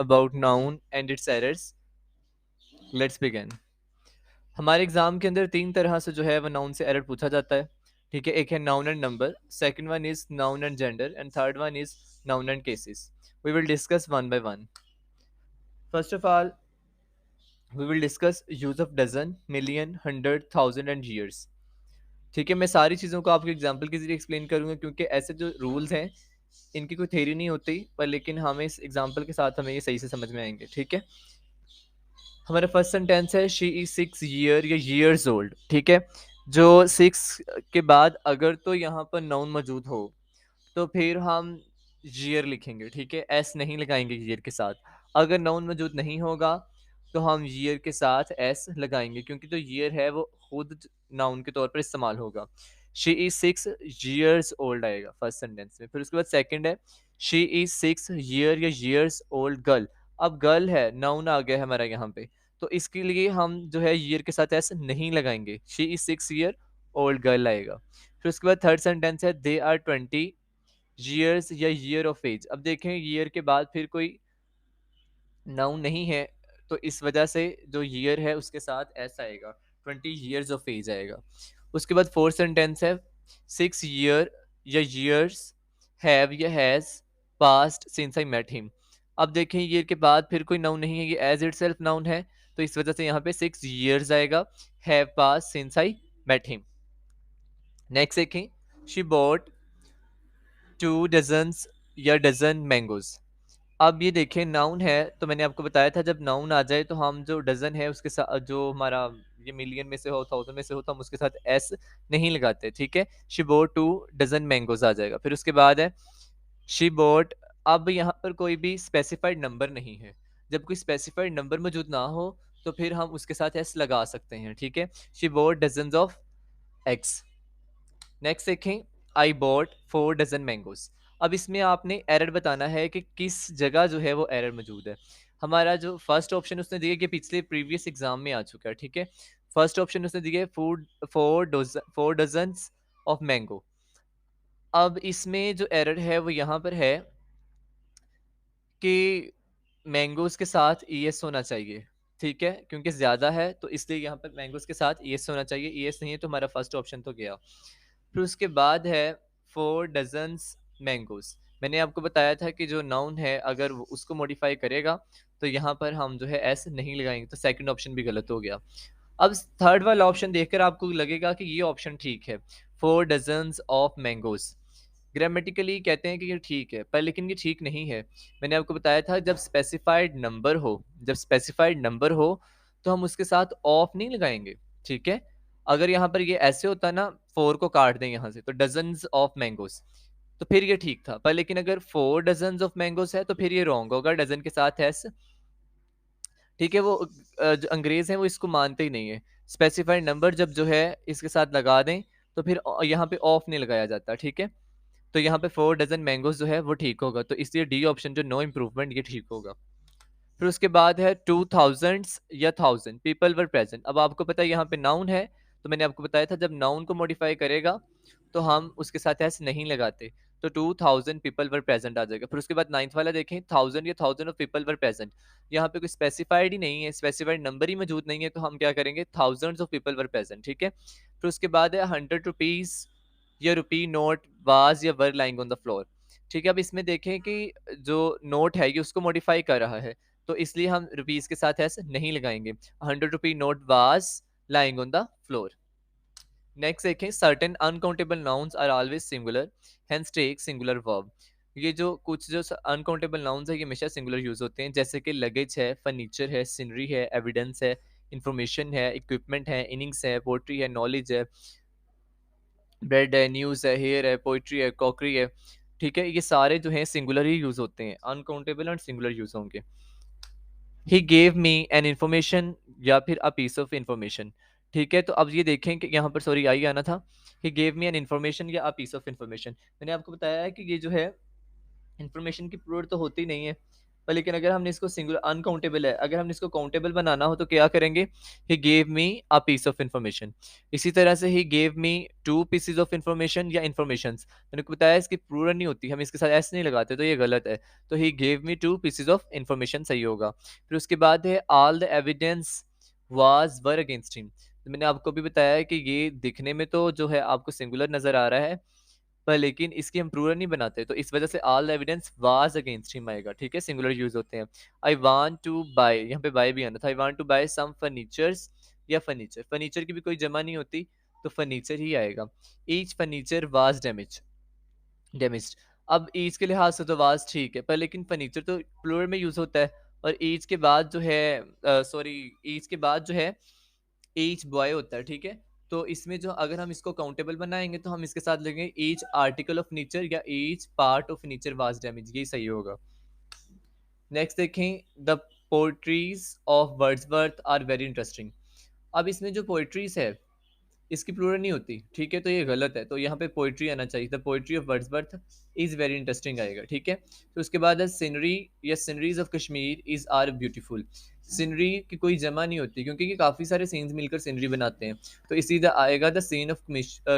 about noun and its errors. Let's begin. हमारे exam के अंदर 3 तरह से जो है वो नाउन से एरर पूछा जाता है। ठीक है, एक है noun and number, second one is noun and gender and third one is noun and cases. We will discuss one by one. First of all, we will discuss use of dozen, million, hundred, thousand and years. ठीक है, मैं सारी चीज़ों को आपको example के ज़रिए explain करूँगा क्योंकि ऐसे जो रूल्स हैं, इनकी कोई थ्योरी नहीं होती, पर लेकिन हमें इस एग्जांपल के साथ हमें ये सही से समझ में आएँगे। ठीक है? हमारा फर्स्ट सेंटेंस है शी इज़ 6 ईयर या ईयर्स ओल्ड। ठीक है? जो 6 के बाद अगर तो यहाँ पर नाउन मौजूद हो, तो फिर हम ईयर लिखेंगे। ठीक है? एस नहीं लगाएँगे ईयर के साथ। अगर नाउन मौजूद नहीं होगा, तो हम ईयर के साथ एस लगाएँगे क्योंकि जो ईयर है वो खुद नाउन के तौर पर इस्तेमाल होगा। शी इज़ 6 ईयर्स ओल्ड आएगा फर्स्ट सेंटेंस में। फिर उसके बाद सेकंड है शी इज़ 6 ईयर या ईयर्स ओल्ड गर्ल। अब गर्ल है, नाउन आ गया है हमारा यहाँ पे। तो इसके लिए हम जो है ईयर के साथ एस नहीं लगाएँगे। She is 6 year old girl आएगा। फिर उसके बाद थर्ड सेंटेंस है दे आर 20 ईयर्स या ईयर ऑफ एज। अब देखें ईयर के बाद फिर कोई नाउन नहीं है, तो इस वजह से जो ईयर है उसके साथ एस आएगा, 20 ईयर्स ऑफ एज आएगा। उसके बाद फोर्थ सेंटेंस है 6 ईयर या ईयर्स हैव या has past since I met him. अब देखें ईयर के बाद फिर कोई नाउन नहीं है, ये एज इटसेल्फ नाउन है, तो इस वजह से यहाँ पे 6 ईयर्स आएगा, have past since I met him. Next देखें शी बॉट 2 डजन्स या डजन मैंगोज। अब ये देखें नाउन है, तो मैंने आपको बताया था जब नाउन आ जाए तो हम जो डजन है उसके साथ जो हमारा ये मिलियन में से हो, थाउजेंड में से हो, तो हम उसके साथ एस नहीं लगाते। ठीक है, शी बोट 2 डजन मैंगोज आ जाएगा। फिर उसके बाद है शी बोट। अब यहाँ पर कोई भी स्पेसिफाइड नंबर नहीं है। जब कोई स्पेसिफाइड नंबर मौजूद ना हो, तो फिर हम उसके साथ एस लगा सकते हैं। ठीक है, she bought dozen of eggs. Next देखें आई बॉट 4 डजन मैंगोज। अब इसमें आपने एरर बताना है कि किस जगह जो है वो एरर मौजूद है। हमारा जो फर्स्ट ऑप्शन उसने दिया कि पिछले प्रीवियस एग्जाम में आ चुका है। ठीक है, फर्स्ट ऑप्शन उसने दिया फूड 4 डजन ऑफ मैंगो। अब इसमें जो एरर है वो यहाँ पर है कि मैंगोज के साथ ईएस होना चाहिए। ठीक है, क्योंकि ज़्यादा है तो इसलिए यहाँ पर मैंगोज के साथ ईएस होना चाहिए। ईएस नहीं है तो हमारा फर्स्ट ऑप्शन तो गया। फिर उसके बाद है 4 डजन्स मैंगोज। मैंने आपको बताया था कि जो नाउन है अगर वो उसको मॉडिफाई करेगा तो यहाँ पर हम जो है एस नहीं लगाएंगे, तो सेकंड ऑप्शन भी गलत हो गया। अब थर्ड वाला ऑप्शन देखकर आपको लगेगा कि ये ऑप्शन ठीक है, 4 डजन्स ऑफ मैंगोज। ग्रामेटिकली कहते हैं कि ये ठीक है, पर लेकिन ये ठीक नहीं है। मैंने आपको बताया था जब स्पेसिफाइड नंबर हो, जब स्पेसिफाइड नंबर हो तो हम उसके साथ ऑफ नहीं लगाएंगे। ठीक है, अगर यहाँ पर ये ऐसे होता ना 4 को काट दें यहाँ से तो डजन्स ऑफ मैंगोज, तो फिर ये ठीक था। पर लेकिन अगर 4 डजन्स ऑफ मैंगोज है तो फिर ये रॉन्ग होगा, डजन के साथ एस। ठीक है, वो जो अंग्रेज हैं वो इसको मानते ही नहीं है। स्पेसिफाइड नंबर जब जो है इसके साथ लगा दें तो फिर यहाँ पे ऑफ नहीं लगाया जाता। ठीक है, तो यहाँ पे 4 डजन मैंगोज जो है वो ठीक होगा, तो इसलिए डी ऑप्शन जो नो इम्प्रूवमेंट ये ठीक होगा। फिर उसके बाद है 2000 या 1000 पीपल वर प्रेजेंट। अब आपको पता है यहाँ पे नाउन है, तो मैंने आपको बताया था जब नाउन को मॉडिफाई करेगा तो हम उसके साथ एस नहीं लगाते, तो 2000 पीपल वर प्रेजेंट आ जाएगा। फिर उसके बाद नाइन्थ वाला देखें 1000 या 1000 ऑफ पीपल वर प्रेजेंट। यहाँ पे कोई स्पेसिफाइड ही नहीं है, स्पेसिफाइड नंबर ही मौजूद नहीं है, तो हम क्या करेंगे thousands of people were present. ठीक है, फिर उसके बाद है 100 रुपीज या रुपी नोट वाज या were lying on the floor. ठीक है, अब इसमें देखें कि जो नोट है ये उसको मॉडिफाई कर रहा है, तो इसलिए हम रुपीज के साथ ऐसे नहीं लगाएंगे। 100 rupee note was lying on the floor. Next देखें certain uncountable nouns are always singular hence take singular verb. ये जो कुछ जो अनकाउंटेबल नाउन्स है ये हमेशा सिंगुलर यूज होते हैं, जैसे कि लगेज है, फर्नीचर है, सीनरी है, एविडेंस है, इंफॉर्मेशन है, इक्विपमेंट है, इनिंग्स है, पोट्री है, नॉलेज है, ब्रेड है, न्यूज़ है, हेयर है, पोइट्री है, कॉकरी है। ठीक है, ये सारे जो हैं सिंगुलर ही यूज होते हैं, अनकाउंटेबल और सिंगुलर यूज होंगे। ही गेव मी एन इन्फॉर्मेशन या फिर अ पीस ऑफ इन्फॉर्मेशन। ठीक है, तो अब ये देखें कि यहाँ पर सॉरी आई आना था। ही गेव मी एन इन्फॉर्मेशन या अ पीस ऑफ इन्फॉर्मेशन। मैंने आपको बताया है कि ये जो है इन्फॉर्मेशन की प्लूरल तो होती नहीं है, पर लेकिन अगर हमने इसको सिंगुलर अनकाउंटेबल है, अगर हमने इसको काउंटेबल बनाना हो तो क्या करेंगे? He gave me a piece of information. इसी तरह से he gave me 2 pieces of information या इन्फॉर्मेशंस। मैंने आपको बताया इसकी प्लूरल नहीं होती, हम इसके साथ एस नहीं लगाते तो ये गलत है। तो ही gave me 2 pieces of information सही होगा। फिर उसके बाद है all the evidence were against him. तो मैंने आपको भी बताया है कि ये दिखने में तो जो है आपको सिंगुलर नज़र आ रहा है, पर लेकिन इसकी हम प्लूरल नहीं बनाते, तो इस वजह से all the evidence was against him आएगा, ठीक है? सिंगुलर यूज़ होते हैं। आई वांट टू बाय, यहाँ पे बाय भी आना था। I want to buy some furnitures या फर्नीचर। फर्नीचर की भी कोई जमा नहीं होती, तो फर्नीचर ही आएगा। Each furniture was damaged. अब ईच के लिहाज से तो वाज ठीक है, पर लेकिन फर्नीचर तो प्लूरल में यूज़ होता है, और ईच के बाद जो है सॉरी, ईच के बाद जो है ईच बॉय होता है, ठीक है? तो इसमें जो अगर हम इसको काउंटेबल बनाएँगे तो हम इसके साथ लिखेंगे ईच आर्टिकल ऑफ नेचर या each part of nature was damaged, ये सही होगा। नेक्स्ट देखें, the poetries of Wordsworth are very interesting. अब इसमें जो पोएट्रीज़ है, इसकी प्लूरल नहीं होती, ठीक है? तो ये गलत है, तो यहाँ पे पोएट्री आना चाहिए, the poetry of Wordsworth is very interesting आएगा, ठीक है? तो उसके बाद है सीनरी या sceneries of Kashmir is are beautiful. Scenery की कोई जमा नहीं होती क्योंकि ये काफ़ी सारे सीन्स मिलकर सीनरी बनाते हैं, तो इसी द आएगा the scene of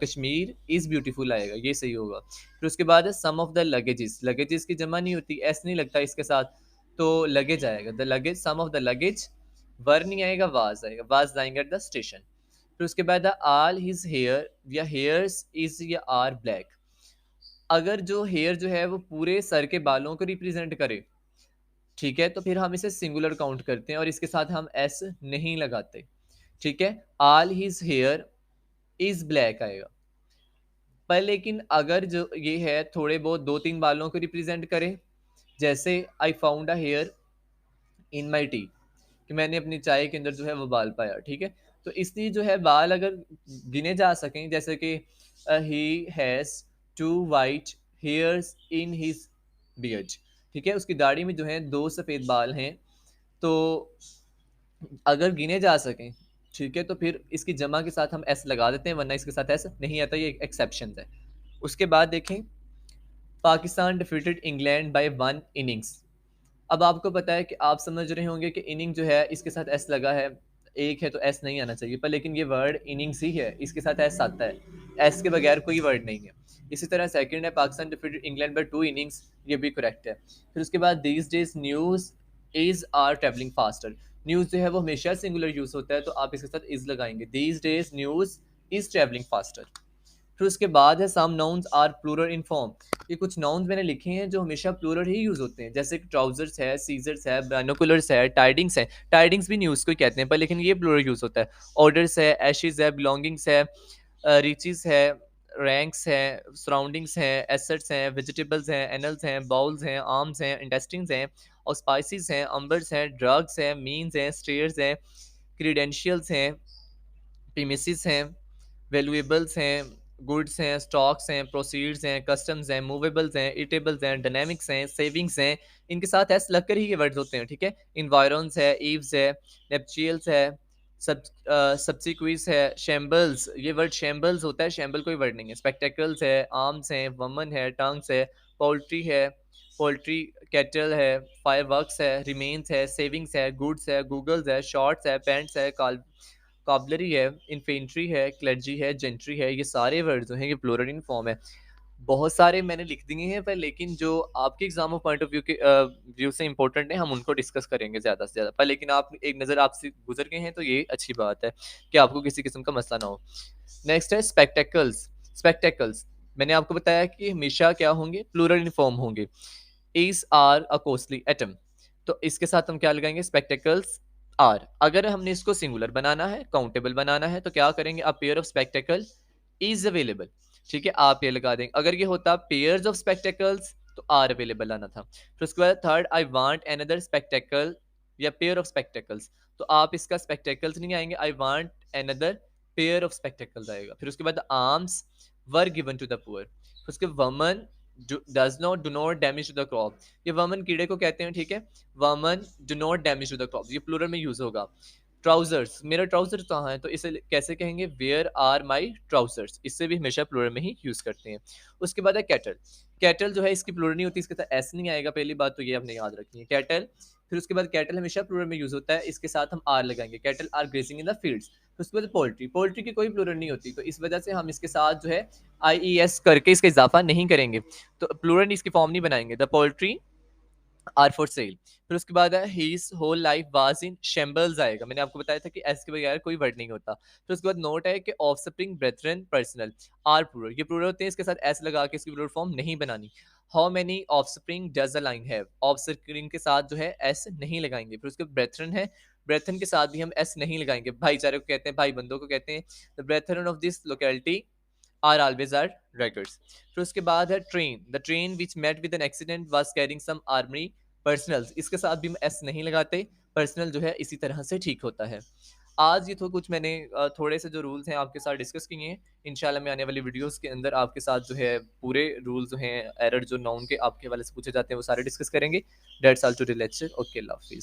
Kashmir is beautiful आएगा, ये सही होगा। फिर उसके बाद है some of the luggages. Luggages की जमा नहीं होती, एस नहीं लगता इसके साथ, तो लगेज आएगा, the luggage, some of the luggage. Were नहीं आएगा, वाज आएगा, was lying at the station. फिर उसके बाद ऑल हिज हेयर या हेयर्स इज या आर ब्लैक। अगर जो हेयर जो है वो पूरे सर के बालों को रिप्रेजेंट करे, ठीक है, तो फिर हम इसे सिंगुलर काउंट करते हैं और इसके साथ हम एस नहीं लगाते, ठीक है? All his here is black आएगा। पर लेकिन अगर जो ये है थोड़े बहुत दो तीन बालों को रिप्रेजेंट करे, जैसे I found a here in my T, कि मैंने अपनी चाय के अंदर जो है वो बाल पाया, ठीक है? तो इसलिए जो है बाल अगर गिने जा सकें, जैसे कि he has two white hairs in his beard, ठीक है? उसकी दाढ़ी में जो है दो सफ़ेद बाल हैं, तो अगर गिने जा सकें, ठीक है, तो फिर इसकी जमा के साथ हम एस लगा देते हैं, वरना इसके साथ एस नहीं आता, ये एक्सेप्शन है। उसके बाद देखें, Pakistan defeated England by one innings. अब आपको पता है कि आप समझ रहे होंगे कि इनिंग जो है इसके साथ एस लगा है, एक है तो एस नहीं आना चाहिए, पर लेकिन ये वर्ड इनिंग्स ही है, इसके साथ एस आता है, एस के बगैर कोई वर्ड नहीं है। इसी तरह सेकंड है, Pakistan defeated England by two innings, ये भी करेक्ट है। फिर उसके बाद these days news is are travelling faster. News जो है वो हमेशा सिंगुलर यूज होता है, तो आप इसके साथ इज लगाएंगे, these days news is travelling faster. फिर उसके बाद है some nouns are plural in form. ये कुछ नाउन्स मैंने लिखे हैं जो हमेशा प्लूरल ही यूज होते हैं, जैसे ट्राउजर्स है, सीजर्स है, बाइनोकुलर्स है, टाइडिंग्स है। टाइडिंग्स भी न्यूज़ को ही कहते हैं, पर लेकिन ये प्लूरल यूज होता है। ऑर्डर्स है, एशेज है, बिलोंगिंग्स है, रिचेस है, रैंक्स है, सराउंडिंग्स हैं, एसेट्स हैं, वेजिटेबल्स हैं, एनल्स हैं, बाउल्स हैं, आर्म्स हैं, इंटेस्टिंग्स हैं, और स्पाइसेस हैं, अंबर्स हैं, ड्रग्स हैं, मीन्स हैं, स्टेयर्स हैं, क्रीडेंशियल्स हैं, प्रीमिसेस हैं, वैल्यूएबल्स हैं, गुड्स हैं, स्टॉक्स हैं, प्रोसीड्स हैं, कस्टम्स हैं, मूवेबल्स हैं, ईटेबल्स हैं, डायनेमिक्स हैं, सेविंग्स हैं। इनके साथ एस लगकर ही ये वर्ड्स होते हैं, ठीक है? इन्वायरन्स है, ईव्स है, नेपचियल्स है, सब्सिक्विस है, शैम्बल्स, ये वर्ड शैम्बल्स होता है, शैम्बल कोई वर्ड नहीं है। स्पेक्टेकल्स है, आर्म्स हैं, वमन है, टंग्स है, पोल्ट्री है, पोल्ट्री, कैटल है, फायरवर्क्स है, रिमेन्स है, सेविंग्स है, गुड्स है, गूगल्स है, शॉर्ट्स है, पैंट्स है, काबलरी है, इन्फेंट्री है, क्लर्जी है, जेंट्री है, ये सारे वर्ड जो हैं ये प्लूरल इन फॉर्म है। बहुत सारे मैंने लिख दिए हैं, पर लेकिन जो आपके exam of point of view के व्यू से इंपॉर्टेंट है, हम उनको डिस्कस करेंगे ज़्यादा से ज़्यादा। पर लेकिन आप एक नज़र आपसे गुजर गए हैं, तो ये अच्छी बात है कि आपको किसी किस्म का मसला ना हो। नेक्स्ट है स्पेक्टेकल्स। स्पेक्टेकल्स मैंने आपको बताया कि हमेशा क्या होंगे, प्लूरल इन फॉर्म होंगे। Is are a costly atom, तो इसके साथ हम क्या लगाएंगे, स्पेक्टेकल्स आर। अगर हमने इसको सिंगुलर बनाना है, काउंटेबल बनाना है, तो क्या करेंगे, a pair of spectacle is available, ठीक है, आप ये लगा देंगे। अगर ये होता पेयर्स ऑफ स्पेक्टेकल्स, तो आर अवेलेबल आना था। फिर उसके बाद third, I want another spectacle या पेयर ऑफ स्पेक्टेकल्स, तो आप इसका स्पेक्टेकल्स नहीं आएंगे, I want another pair of spectacles आएगा। फिर उसके बाद alms were given to the poor. फिर उसके vermin do not damage to the crop, ये वमन कीड़े को कहते हैं, ठीक है? Vermin do not damage to the crop, ये प्लूरल में यूज होगा। ट्राउजर्स, मेरा ट्राउजर कहाँ है, तो इसे कैसे कहेंगे, वेयर आर माई ट्राउजर्स, इससे भी हमेशा प्लूरल में ही यूज करते हैं। उसके बाद है कैटल। कैटल जो है इसकी प्लूरल नहीं होती, इसके साथ एस नहीं आएगा, पहली बात तो ये आपने याद रखनी है, कैटल। फिर उसके बाद कैटल हमेशा प्लूरल में यूज होता है, इसके साथ हम आर लगाएंगे, cattle are grazing in the fields. फिर उसके बाद पोल्ट्री, पोल्ट्री की कोई प्लूरल नहीं होती, तो इस वजह से हम इसके साथ जो है आई ई एस करके इसका इजाफा नहीं करेंगे, तो प्लूरल इसकी फॉर्म नहीं बनाएंगे, the poultry are for sale. फिर उसके बाद है his whole life was in shambles आएगा, मैंने आपको बताया था कि एस के बगैर कोई वर्ड नहीं होता। फिर उसके बाद नोट है कि offspring brethren personnel are plural, ये प्लूरल होते हैं, इसके साथ एस लगा के इसकी प्लूरल फॉर्म नहीं बनानी। How many of spring does a line have, of spring के साथ जो है एस नहीं लगाएंगे। फिर उसके ब्रेथरन है, ब्रेथरन के साथ भी हम एस नहीं लगाएंगे, भाईचारे को कहते हैं, भाई बंदों को कहते हैं, the brethren of this locality are always are records। फिर उसके बाद है train, the train which met with an accident was carrying some army personnels, इसके साथ भी हम एस नहीं लगाते, पर्सनल जो है इसी तरह से ठीक होता है। आज ये तो कुछ मैंने थोड़े से जो रूल्स हैं आपके साथ डिस्कस किए हैं, इंशाल्लाह मैं आने वाली वीडियोस के अंदर आपके साथ जो है पूरे रूल्स जो हैं एरर जो नाउन के आपके वाले से पूछे जाते हैं वो सारे डिस्कस करेंगे। That's all to the lecture, okay, अल्लाह हाफिज़।